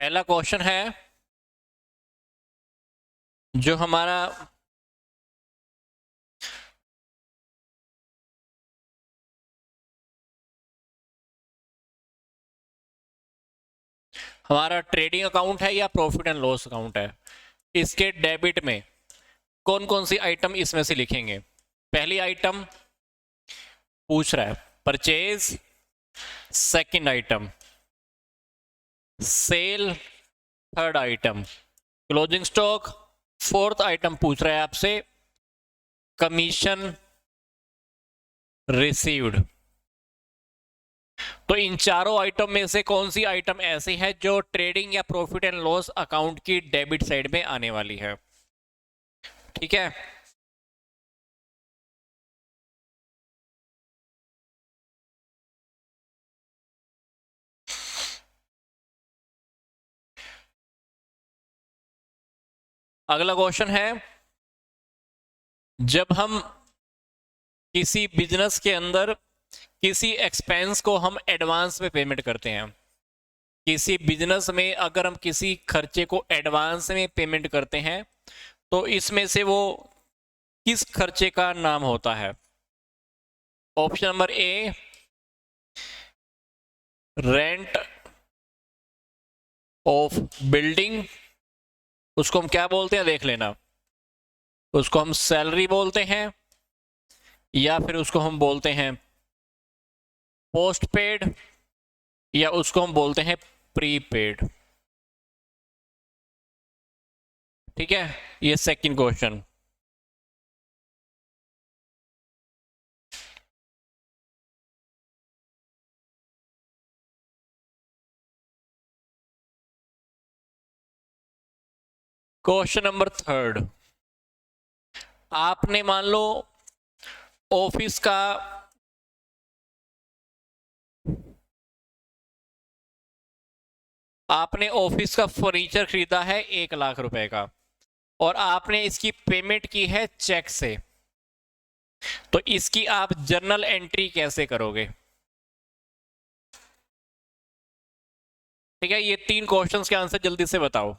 पहला क्वेश्चन है जो हमारा ट्रेडिंग अकाउंट है या प्रॉफिट एंड लॉस अकाउंट है। इसके डेबिट में कौन कौन सी आइटम इसमें से लिखेंगे। पहली आइटम पूछ रहा है purchase, second item sale, third item closing stock, fourth item पूछ रहा है आपसे कमीशन रिसीव्ड। तो इन चारों आइटम में से कौन सी आइटम ऐसी है जो ट्रेडिंग या प्रॉफिट एंड लॉस अकाउंट की डेबिट साइड में आने वाली है। ठीक है, अगला क्वेश्चन है जब हम किसी बिजनेस के अंदर किसी एक्सपेंस को हम एडवांस में पेमेंट करते हैं, किसी बिजनेस में अगर हम किसी खर्चे को एडवांस में पेमेंट करते हैं तो इसमें से वो किस खर्चे का नाम होता है। Option number A rent of building, उसको हम क्या बोलते हैं देख लेना, उसको हम सैलरी बोलते हैं या फिर उसको हम बोलते हैं पोस्ट पेड या उसको हम बोलते हैं प्रीपेड। ठीक है, ये second question. Question number third, आपने मान लो ऑफिस का आपने ऑफिस का फर्नीचर खरीदा है 1 लाख रुपए का और आपने इसकी पेमेंट की है चेक से, तो इसकी आप जर्नल एंट्री कैसे करोगे। ठीक है, ये 3 क्वेश्चंस के आंसर जल्दी से बताओ।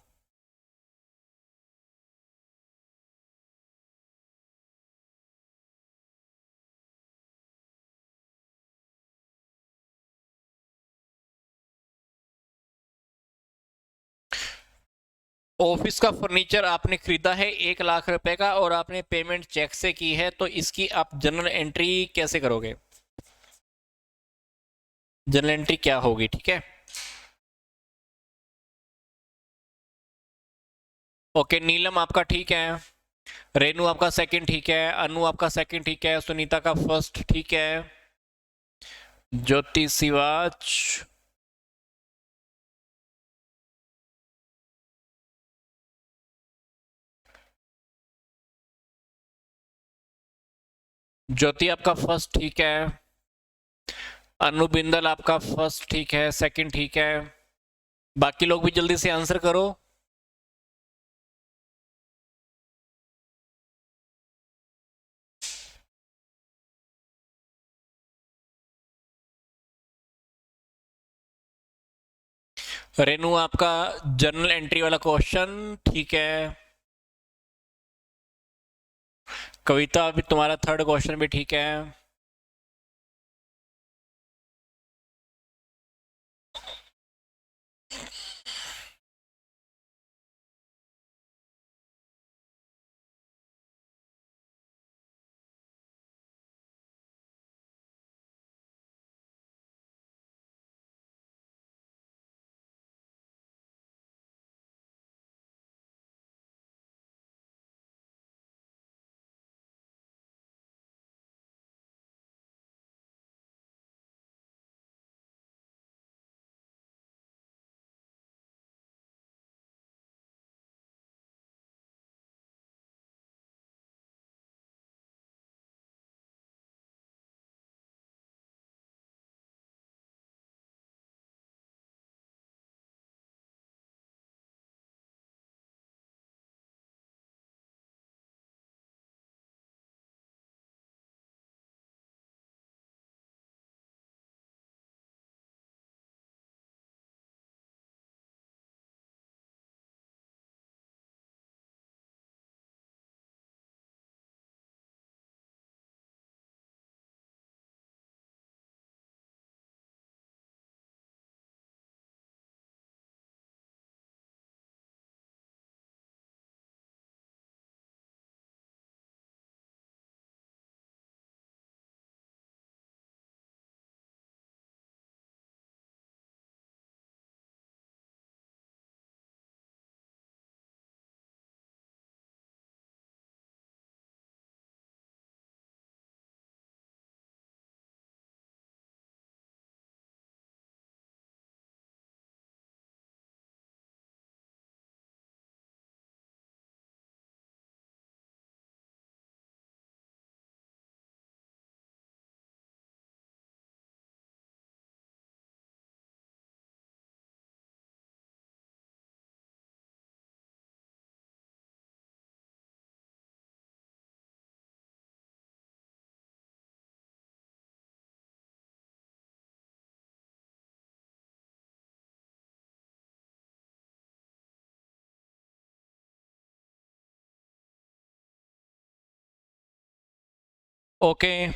ऑफिस का फर्नीचर आपने खरीदा है 1 लाख रुपए का और आपने पेमेंट चेक से की है, तो इसकी आप जर्नल एंट्री कैसे करोगे। जर्नल एंट्री क्या होगी। ठीक है, ओके, नीलम आपका ठीक है, रेनू आपका सेकंड ठीक है, अनु आपका सेकंड ठीक है, सुनीता का फर्स्ट ठीक है, ज्योति शिवाज, ज्योति आपका फर्स्ट ठीक है, अनु बिंदल आपका फर्स्ट ठीक है, सेकंड ठीक है। बाकी लोग भी जल्दी से आंसर करो। रेनू आपका जर्नल एंट्री वाला क्वेश्चन ठीक है, कविता अभी तुम्हारा थर्ड क्वेश्चन भी ठीक है। ओके,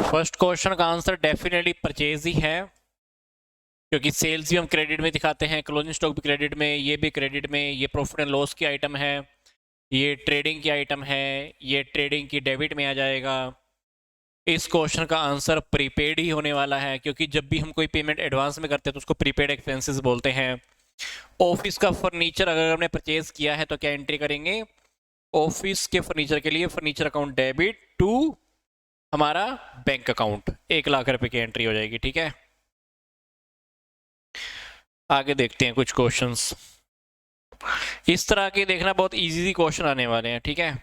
फर्स्ट क्वेश्चन का आंसर डेफिनेटली परचेज ही है, क्योंकि सेल्स भी हम क्रेडिट में दिखाते हैं, क्लोजिंग स्टॉक भी क्रेडिट में, ये भी क्रेडिट में, ये प्रॉफिट एंड लॉस की आइटम है, ये ट्रेडिंग की आइटम है, ये ट्रेडिंग की डेबिट में आ जाएगा। इस क्वेश्चन का आंसर प्रीपेड ही होने वाला है, क्योंकि जब भी हम कोई पेमेंट एडवांस में करते हैं तो उसको प्रीपेड एक्सपेंसेस बोलते हैं। ऑफिस का फर्नीचर अगर हमने परचेज किया है तो क्या एंट्री करेंगे? ऑफिस के फर्नीचर के लिए फर्नीचर अकाउंट डेबिट टू हमारा बैंक अकाउंट, 1 लाख रुपए की एंट्री हो जाएगी। ठीक है, आगे देखते हैं कुछ क्वेश्चंस। इस तरह के देखना, बहुत इजी क्वेश्चन आने वाले हैं। ठीक है,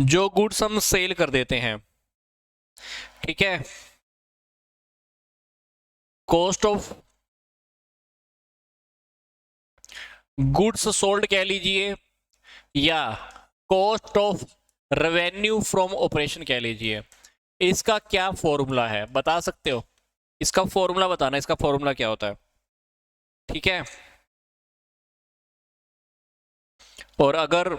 जो गुड्स हम सेल कर देते हैं, ठीक है, कॉस्ट ऑफ गुड्स सोल्ड कह लीजिए, या cost of revenue from operation कह लीजिए, इसका क्या फॉर्मूला है बता सकते हो? इसका फॉर्मूला बताना, इसका फॉर्मूला क्या होता है? ठीक है, और अगर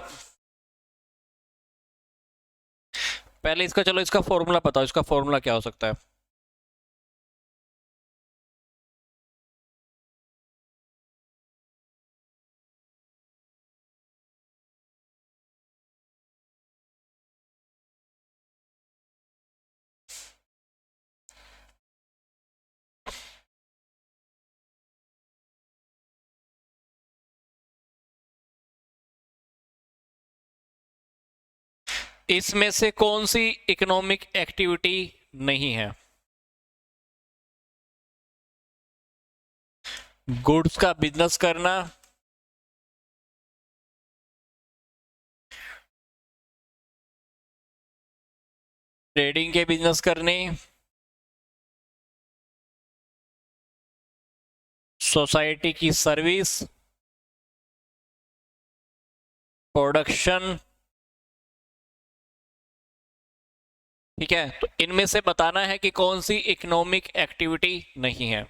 पहले इसका, चलो इसका फॉर्मूला बताओ, इसका फॉर्मूला क्या हो सकता है? इसमें से कौन सी इकोनॉमिक एक्टिविटी नहीं है? गुड्स का बिजनेस करना, ट्रेडिंग के बिजनेस करने, सोसाइटी की सर्विस, प्रोडक्शन। ठीक है, तो इनमें से बताना है कि कौन सी इकोनॉमिक एक्टिविटी नहीं है।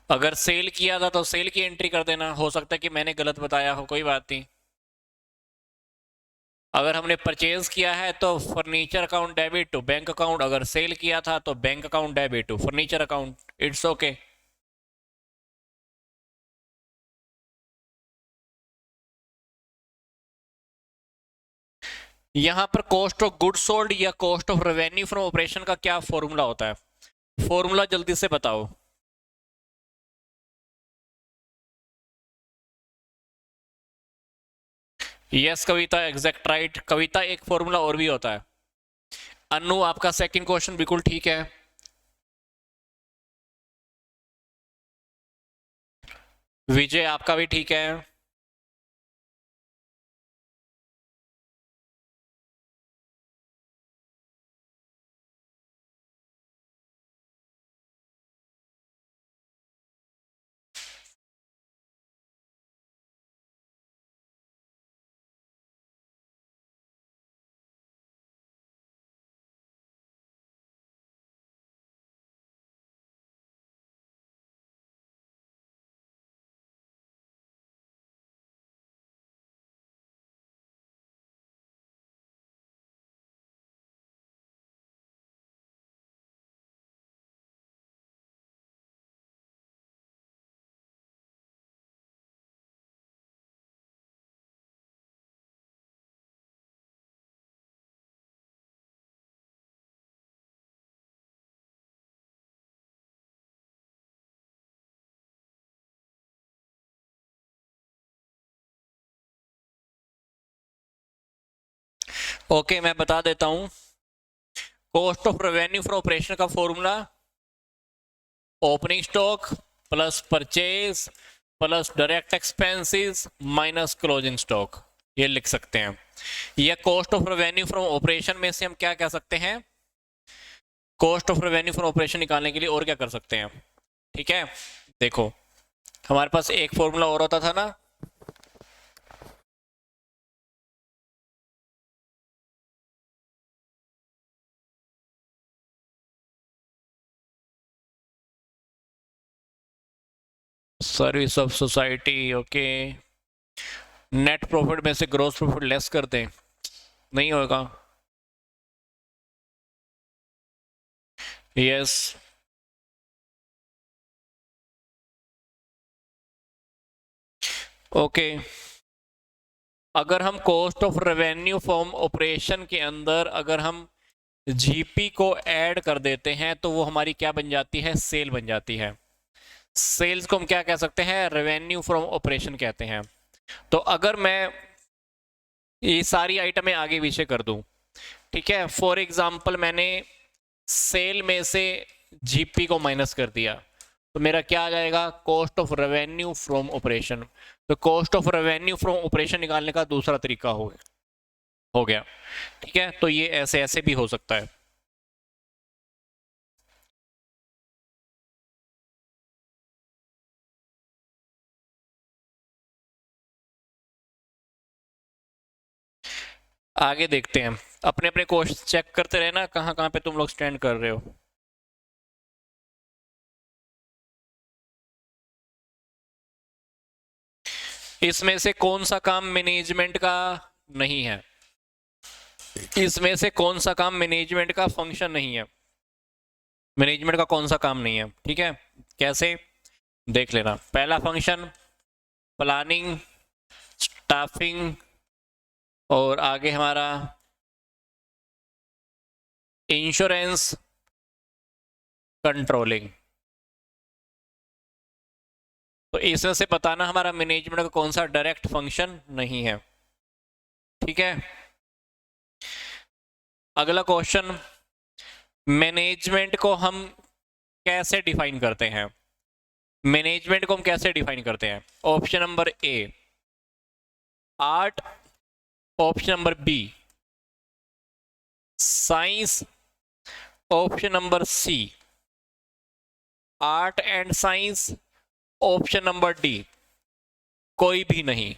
अगर सेल किया था तो सेल की एंट्री कर देना, हो सकता है कि मैंने गलत बताया हो, कोई बात नहीं। अगर हमने परचेज किया है तो furniture account debit to bank account, अगर सेल किया था तो bank account debit to furniture account, it's okay. यहां पर कॉस्ट ऑफ गुड्स सोल्ड या cost of revenue from operation का क्या फॉर्मूला होता है? फॉर्मूला जल्दी से बताओ। Yes Kavita, exact right. Kavita, एक फॉर्मूला और भी होता है। अनु, आपका सेकंड क्वेश्चन बिल्कुल ठीक है। विजय, आपका भी ठीक है। ओके, मैं बता देता हूं। Cost of revenue for operation का formula opening stock plus purchase plus direct expenses minus closing stock, ये लिख सकते हैं। या cost of revenue from operation में से हम क्या कह सकते हैं, cost of revenue from operation निकालने के लिए और क्या कर सकते हैं। ठीक है, देखो हमारे पास एक फॉर्मूला और होता था ना, service of society. Okay, net profit में से ग्रोस प्रॉफिट लेस कर दें, नहीं होगा। Yes, okay. अगर हम cost of revenue from operation के अंदर अगर हम जीपी को ऐड कर देते हैं तो वो हमारी क्या बन जाती है, सेल बन जाती है। सेल्स को हम क्या कह सकते हैं, रेवेन्यू फ्रॉम ऑपरेशन कहते हैं। तो अगर मैं ये सारी आइटमें आगे पीछे कर दूं, ठीक है, फॉर एग्जांपल मैंने सेल में से जीपी को माइनस कर दिया तो मेरा क्या आ जाएगा, cost of revenue from operation. तो cost of revenue from operation निकालने का दूसरा तरीका हो गया। ठीक है, तो ये ऐसे ऐसे भी हो सकता है। आगे देखते हैं, अपने अपने क्वेश्चन चेक करते रहना कहाँ कहाँ पे तुम लोग स्टैंड कर रहे हो। इसमें से कौन सा काम मैनेजमेंट का नहीं है, इसमें से कौन सा काम मैनेजमेंट का फंक्शन नहीं है, मैनेजमेंट का कौन सा काम नहीं है। ठीक है, कैसे देख लेना। पहला फंक्शन प्लानिंग, स्टाफिंग, और आगे हमारा इंश्योरेंस, कंट्रोलिंग। तो इसमें से बताना हमारा मैनेजमेंट का कौन सा डायरेक्ट फंक्शन नहीं है। ठीक है, अगला क्वेश्चन, मैनेजमेंट को हम कैसे डिफाइन करते हैं, मैनेजमेंट को हम कैसे डिफाइन करते हैं। Option number A art, option number B science, option number C art and science, option number D कोई भी नहीं।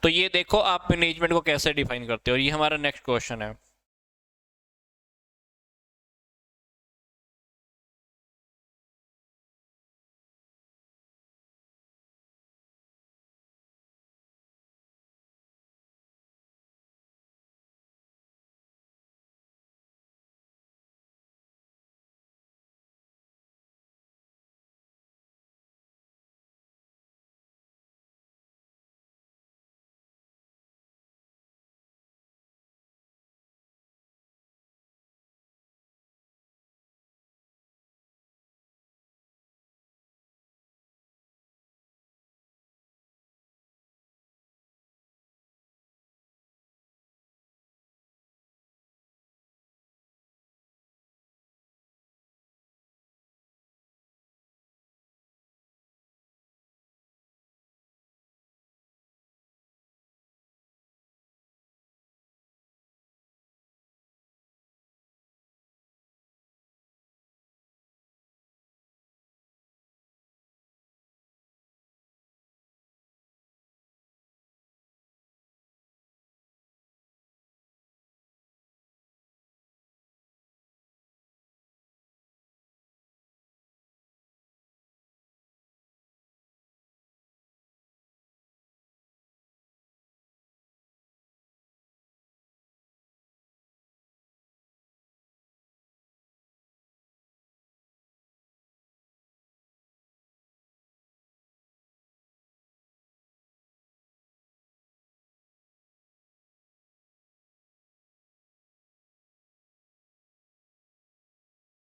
तो ये देखो आप मैनेजमेंट को कैसे डिफाइन करते हो, ये हमारा नेक्स्ट क्वेश्चन है।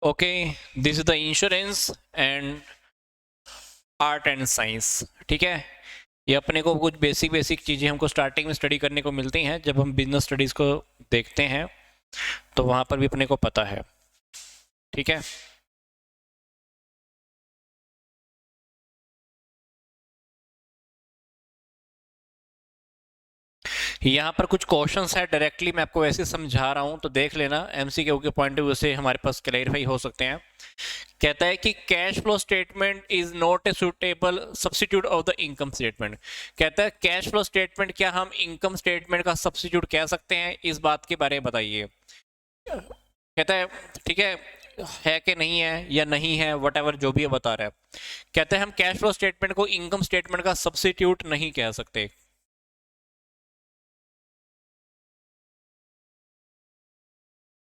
Okay, this is the insurance and art and science. ठीक है, ये अपने को कुछ बेसिक बेसिक चीज़ें हमको स्टार्टिंग में स्टडी करने को मिलती हैं जब हम बिजनेस स्टडीज़ को देखते हैं, तो वहाँ पर भी अपने को पता है। ठीक है, यहाँ पर कुछ क्वेश्चंस है, डायरेक्टली मैं आपको ऐसे समझा रहा हूँ तो देख लेना, एमसीक्यू के पॉइंट ऑफ व्यू से हमारे पास क्लैरिफाई हो सकते हैं। कहता है कि cash flow statement is not a suitable substitute of the income statement. कहता है कैश फ्लो स्टेटमेंट क्या हम इनकम स्टेटमेंट का सब्स्टिट्यूट कह सकते हैं, इस बात के बारे में बताइए। कहता है ठीक है कि नहीं है या नहीं है, वट जो भी बता रहा है। कहते हैं हम कैश फ्लो स्टेटमेंट को इनकम स्टेटमेंट का सब्स्टिट्यूट नहीं कह सकते।